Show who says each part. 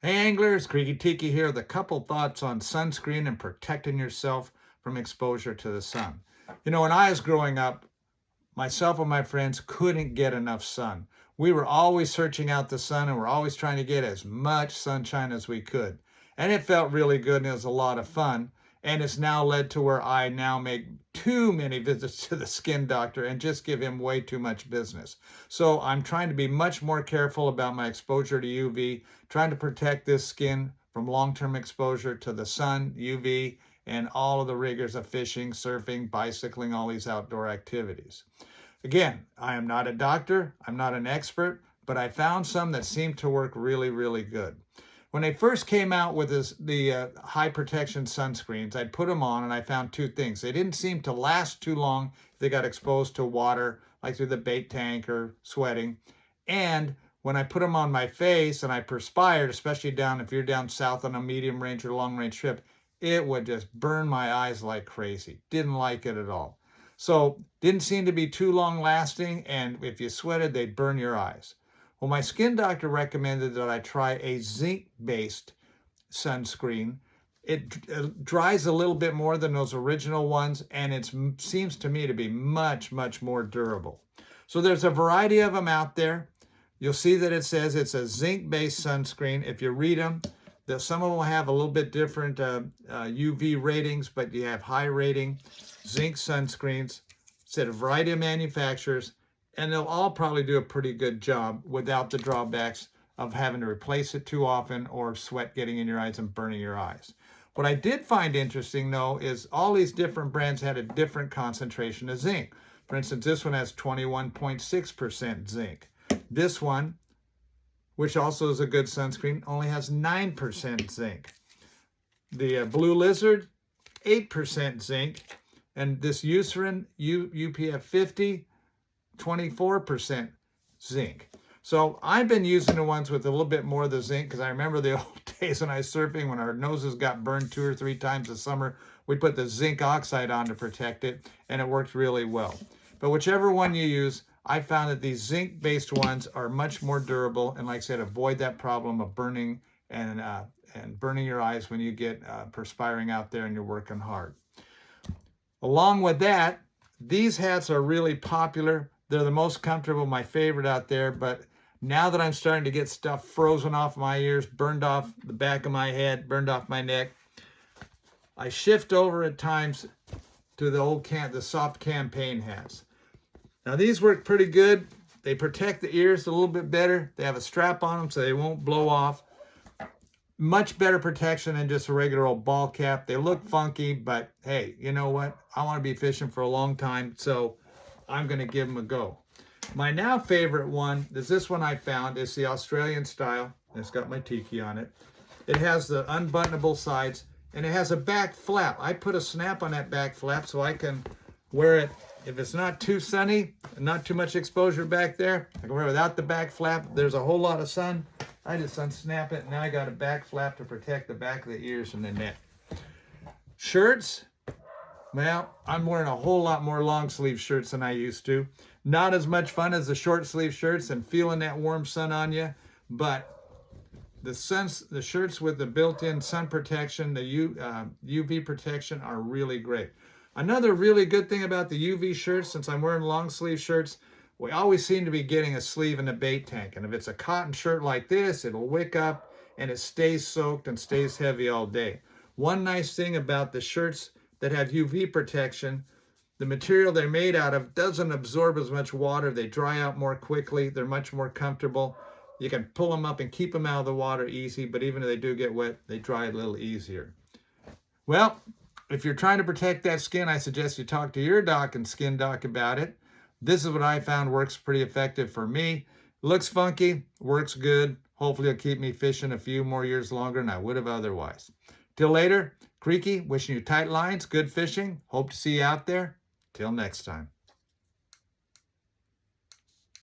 Speaker 1: Hey anglers, Creaky Tiki here with a couple thoughts on sunscreen and protecting yourself from exposure to the sun. You know, when I was growing up, myself and my friends couldn't get enough sun. We were always searching out the sun and we're always trying to get as much sunshine as we could. And it felt really good and it was a lot of fun. And it's now led to where I now make too many visits to the skin doctor and just give him way too much business. So I'm trying to be much more careful about my exposure to UV, trying to protect this skin from long-term exposure to the sun, UV, and all of the rigors of fishing, surfing, bicycling, all these outdoor activities. Again, I am not a doctor, I'm not an expert, but I found some that seem to work really, really good. When they first came out with the high protection sunscreens, I'd put them on and I found two things. They didn't seem to last too long if they got exposed to water, like through the bait tank or sweating. And when I put them on my face and I perspired, especially if you're down south on a medium range or long range trip, it would just burn my eyes like crazy. Didn't like it at all. So didn't seem to be too long lasting, and if you sweated, they'd burn your eyes. Well, my skin doctor recommended that I try a zinc-based sunscreen. It dries a little bit more than those original ones, and it seems to me to be much, much more durable. So there's a variety of them out there. You'll see that it says it's a zinc-based sunscreen. If you read them, some of them will have a little bit different UV ratings, but you have high rating zinc sunscreens. It's at a variety of manufacturers, and they'll all probably do a pretty good job without the drawbacks of having to replace it too often or sweat getting in your eyes and burning your eyes. What I did find interesting, though, is all these different brands had a different concentration of zinc. For instance, this one has 21.6% zinc. This one, which also is a good sunscreen, only has 9% zinc. The Blue Lizard, 8% zinc. And this Eucerin UPF 50, 24% zinc. So I've been using the ones with a little bit more of the zinc because I remember the old days when I was surfing, when our noses got burned 2 or 3 times a summer, we put the zinc oxide on to protect it, and it worked really well. But whichever one you use, I found that these zinc-based ones are much more durable, and like I said, avoid that problem of burning and burning your eyes when you get perspiring out there and you're working hard. Along with that, these hats are really popular. They're the most comfortable, my favorite out there, but now that I'm starting to get stuff frozen off my ears, burned off the back of my head, burned off my neck, I shift over at times to the soft campaign hats. Now these work pretty good. They protect the ears a little bit better. They have a strap on them so they won't blow off. Much better protection than just a regular old ball cap. They look funky, but hey, you know what? I want to be fishing for a long time, so I'm going to give them a go. My now favorite one is this one I found. It's the Australian style. It's got my tiki on it. It has the unbuttonable sides, and it has a back flap. I put a snap on that back flap so I can wear it if it's not too sunny and not too much exposure back there. I can wear it without the back flap. There's a whole lot of sun. I just unsnap it, and now I got a back flap to protect the back of the ears and the neck. Shirts, well, I'm wearing a whole lot more long sleeve shirts than I used to. Not as much fun as the short sleeve shirts and feeling that warm sun on you, but the shirts with the built-in sun protection, the UV protection are really great. Another really good thing about the UV shirts, since I'm wearing long sleeve shirts, we always seem to be getting a sleeve in the bait tank. And if it's a cotton shirt like this, it'll wick up and it stays soaked and stays heavy all day. One nice thing about the shirts that have UV protection, the material they're made out of doesn't absorb as much water. They dry out more quickly. They're much more comfortable. You can pull them up and keep them out of the water easy, but even if they do get wet, they dry a little easier. Well, if you're trying to protect that skin, I suggest you talk to your doc and skin doc about it. This is what I found works pretty effective for me. Looks funky, works good. Hopefully it'll keep me fishing a few more years longer than I would have otherwise. Till later, Creaky, wishing you tight lines, good fishing. Hope to see you out there. Till next time.